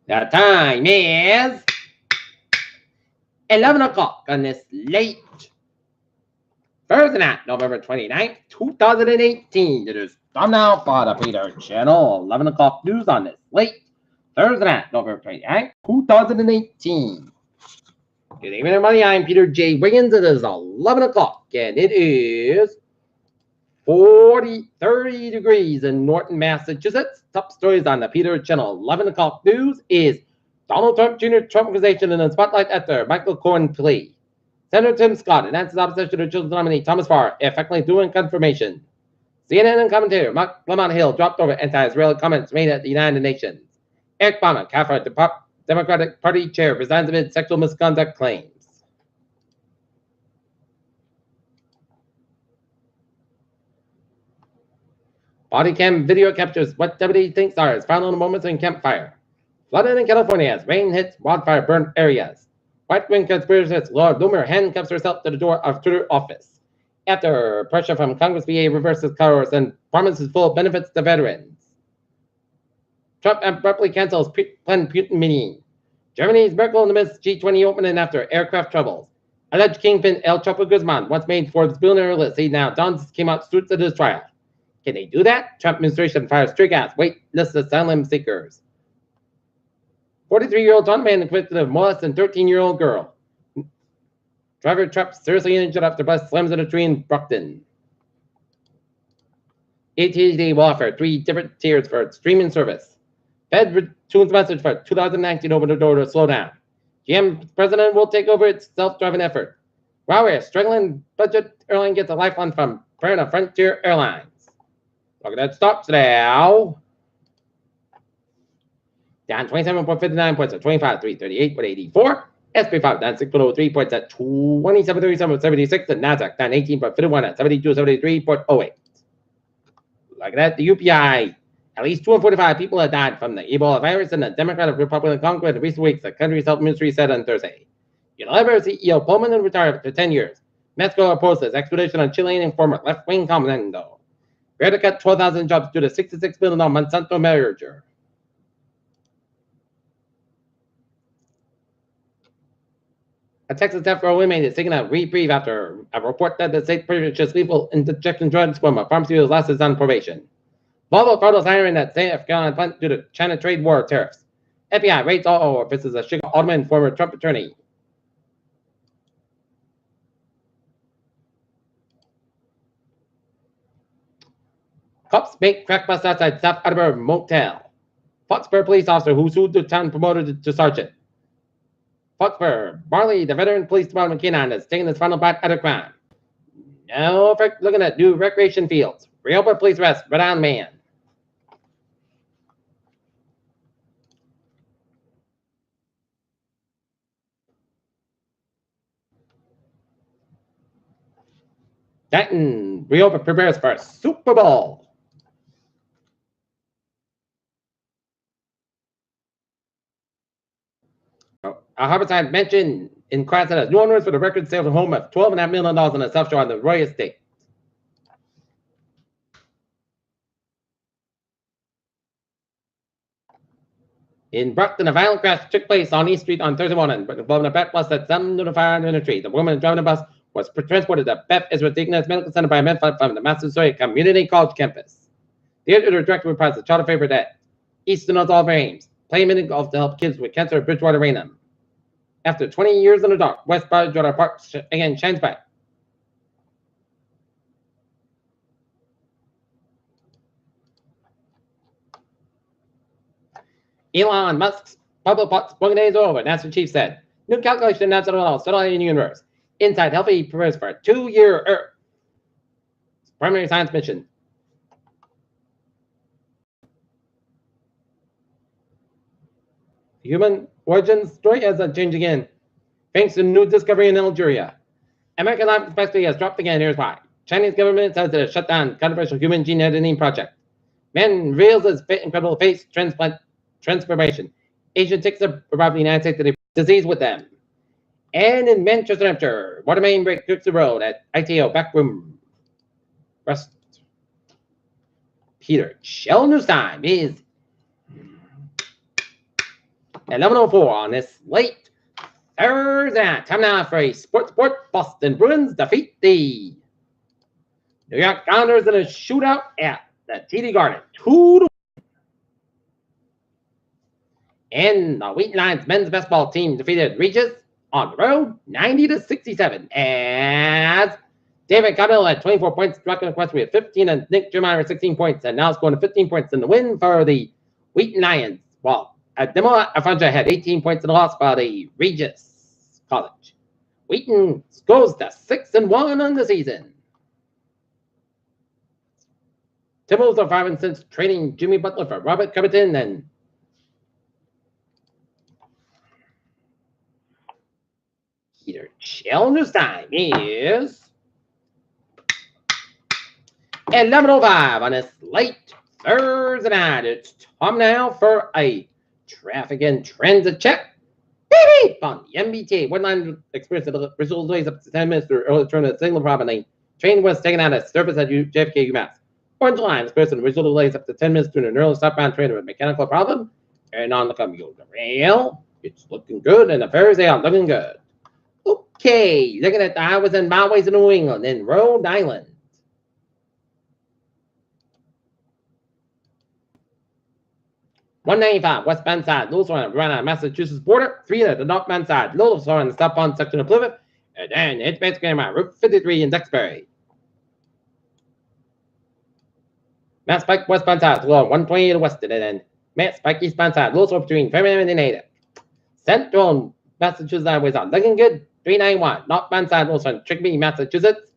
The time is 11 o'clock on this late Thursday night, November 29th, 2018. It is time now for the Peter Channel 11 o'clock news on this late Thursday night, November 29th, 2018. Good evening, everybody. I'm Peter J. Wiggins. It is 11 o'clock, and it is 30 degrees in Norton, Massachusetts. Top stories on the Peter Channel 11 o'clock news is Donald Trump Jr. Trump accusation in the spotlight after Michael Cohen plea. Senator Tim Scott announces opposition to children's nominee Thomas Farr, effectively doing confirmation. CNN and commentator Mark Lamont Hill dropped over anti-Israeli comments made at the United Nations. Eric Bauman, Catholic Democratic Party chair, resigns amid sexual misconduct claims. Body cam video captures what deputy thinks are his final moments in campfire. Flooded in California as rain hits wildfire burned areas. Right-wing conspiracist Laura Loomer handcuffs herself to the door of Twitter office. After pressure from Congress, VA reverses course and promises full benefits to veterans. Trump abruptly cancels planned Putin meeting. Germany's Merkel in the midst G20 opening after aircraft troubles. Alleged kingpin El Chapo Guzman, once made Forbes billionaire list, he now dons came out suits at his trial. Can they do that? Trump administration fires stray gas, wait list asylum seekers. 43-year-old John man convicted of molesting 13-year-old girl. Driver trapped seriously injured after bus slams into a tree in Brockton. AT&T will offer 3 different tiers for its streaming service. Fed tunes message for 2019 over the door to slow down. GM president will take over its self-driving effort. Huawei, struggling budget airline gets a lifeline from parent of Frontier Airlines. Look at that stocks now. Down 27.59 points at 25,338.84. SP5 down 6.03 points at 27.37.76. And NASDAQ down 18.51 at 72.73.08. Look at that. The UPI. At least 245 people have died from the Ebola virus in the Democratic Republic of Congo in recent weeks, the country's health ministry said on Thursday. Unilever CEO Pullman retired after 10 years. Mexico opposes extradition on Chilean informer left-wing commando. Fair to cut 12,000 jobs due to $66 billion Monsanto merger. A Texas death row inmate is taking a reprieve after a report that the state purchased lethal injection drugs from a pharmaceutical last is on probation. Volvo throttles hiring at South Carolina plant due to China trade war tariffs. FBI raids all offices of Chicago alderman former Trump attorney. Cops make crack bust outside South Attleboro motel. Foxborough police officer who sued the town promoted to sergeant. Foxborough, Marley, the veteran police department canine, is taking his final bite at a crime. Now, looking at new recreation fields. Rehoboth police arrest Rhode Island man. Titan, Rehoboth prepares for Super Bowl. Harborside mentioned in class that new owners for the record sale of a home of $12.5 million on the South Shore on the Roy Estate. In Brockton, a violent crash took place on East Street on Thursday morning, but involving a pet bus that slammed into the fire in a tree. The woman driving the bus was transported to Beth Ezra Digness Medical Center by a med flight from the Massachusetts Community College campus. The director reprised the charter favorite at Eastern North All Games, playing mini golf to help kids with cancer at Bridgewater Raynham. After 20 years in the dark, West Bridgewater Park again shines bright. Elon Musk's bubble pot spoken days over, NASA chief said. New calculation announced about satellite in the universe. Inside Healthy prepares for a 2-year Earth primary science mission. Human origin story hasn't changed again, thanks to new discovery in Algeria. American life expectancy has dropped again. Here's why. Chinese government says it has shut down controversial human gene editing project. Man reveals his incredible face transplant transformation. Asian ticks are probably United States to the disease with them. And in Manchester, New Hampshire, water main break cooks the road at ITO backroom rest. Peter Shell News Time is 11:04 on this late Thursday night. Time now for a sports report. Boston Bruins defeat the New York Islanders in a shootout at the TD Garden. 2-1. And the Wheaton Lions men's basketball team defeated Regis on the road 90-67. As David Cottle had 24 points, Drucken Quest with 15, and Nick Jeremiah with 16 points, and now scoring 15 points in the win for the Wheaton Lions. Well, Demo Afanja had 18 points in the loss by the Regis College. Wheaton goes to 6-1 on the season. Timberwolves are 5 since trading Jimmy Butler for Robert Covington, and Peter Challenger's time is 11:05 on this late Thursday night. It's time now for a traffic and transit check. Beep on the MBTA. One line experienced the visual delays up to 10 minutes through early turn at Signal Promenade. Train was taken out of service at JFK UMass. Orange line experienced the visual delays up to 10 minutes through an early southbound train with a mechanical problem. And on the commuter rail, it's looking good, and the fares are looking good. Okay, looking at the highways and byways in New England and Rhode Island. (195) westbound side, Louisville around the Massachusetts border. 3 at the northbound side, Louisville on the southbound section of Plymouth. And then it's basically around Route 53 in Duxbury. Mass Pike westbound side, Louisville 128 west, and then Mass Pike eastbound side, Louisville between Fairmont and Natick. Central Massachusetts highways are looking good. 391 northbound side, Louisville, Chicopee, Massachusetts.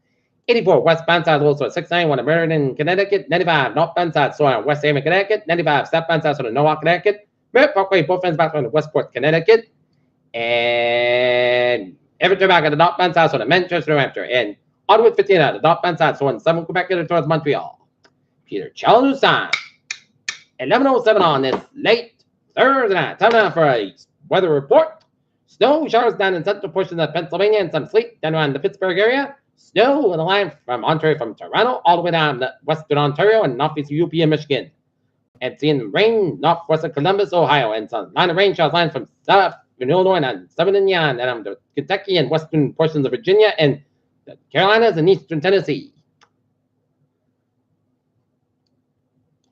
84 westbound side, Louisville, 691 Meriden, Connecticut. 95 northbound side, Sawyer, West Haven, Connecticut. 95 southbound side, of Norwalk, Connecticut. Merritt Parkway, both ends back on Westport, Connecticut. And Everett back at the northbound side, so the Manchester, New Hampshire. And Ottawa 15 at the northbound side, so in 7 Quebec towards Montreal. Peter Challenger's time. 11:07 on this late Thursday night. Time now for a weather report. Snow showers down in central portions of Pennsylvania and some sleet down around the Pittsburgh area. Snow in the line from Ontario, from Toronto, all the way down to western Ontario and northeastern UP and Michigan. And seeing rain northwestern Columbus, Ohio, and some line of rain showers lines from southern Illinois and southern Indiana, and the Kentucky and western portions of Virginia and the Carolinas and eastern Tennessee.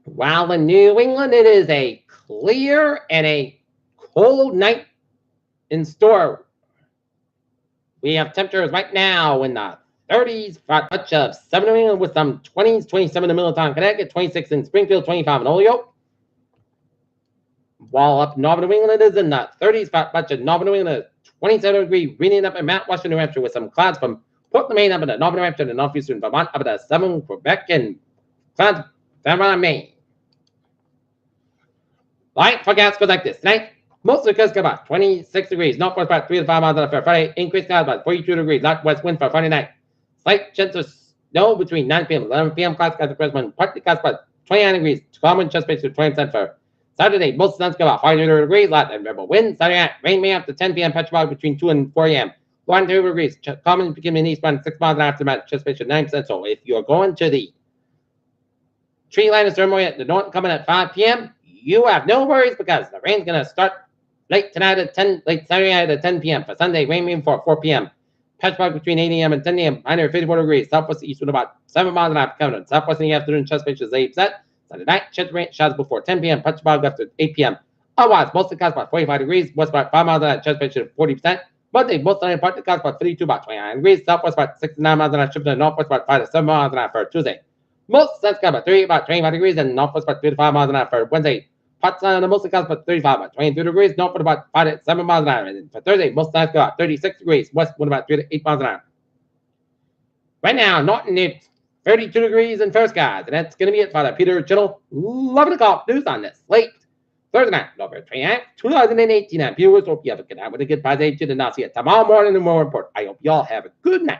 While in New England, it is a clear and a cold night in store. We have temperatures right now in the 30s for a touch of 7 New England with some 20s, 27 in Middletown, Connecticut, 26 in Springfield, 25 in Holyoke. While up northern New England is in the 30s for a touch of northern New England, 27 degree reading up in Mount Washington, New Hampshire with some clouds from Portland, Maine up in the northern New Hampshire and northeastern Vermont up at the 7 Quebec and clouds down Maine. Light forecast goes like this. Tonight, most of the coast about 26 degrees. Northwest about 3 to 5 miles an hour for Friday. Increased clouds about 42 degrees. Northwest wind for Friday night. Slight chance of snow between 9 p.m. and 11 p.m. Clouds skies for partly clouds about 29 degrees. Common chest base to 20% for Saturday. Most of the sun's about 42 degrees. Light and rebel wind. Saturday night, rain may up to 10 p.m. Petrol between 2 and 4 a.m. 1 to 2 degrees. Common beginning eastbound 6 miles an hour to chest base to 9%. So if you're going to the tree line ceremony at the Norton coming at 5 p.m., you have no worries because the rain's going to start late tonight at 10, late Saturday night at 10 p.m. For Sunday, rain mean for 4 p.m. Patch fog between 8 a.m. and 10 a.m. Minor 54 degrees. Southwest east with about 7 miles an hour coming. Southwest in the afternoon, chest pitch is 8%. Sunday night, chest rain showers before 10 p.m. Patch fog after 8 p.m. Otherwise, mostly clouds about 45 degrees. West about 5 miles an hour, chest pitch is 40%. Monday, most of the partly clouds about 52, about 29 degrees. Southwest about 69 miles an hour, shifting to northwest about 5 to 7 miles an hour for Tuesday. Most sun's got about 3, about 25 degrees, and northwest about 3 to 5 miles an hour for Wednesday. Hot sun on the mostly clouds about 35, about 23 degrees. Northwest about 5 to 7 miles an hour. And for Thursday, most sun's got about 36 degrees. West wind about 3 to 8 miles an hour. Right now, Norton, it's 32 degrees and fair skies. And that's going to be it for the Peter Chittle 11 o'clock news on this late Thursday night, November 29th, 2018. I'm Peter Woods. Hope you have a good night with a good positive, and I'll see you tomorrow morning in the more report. I hope you all have a good night.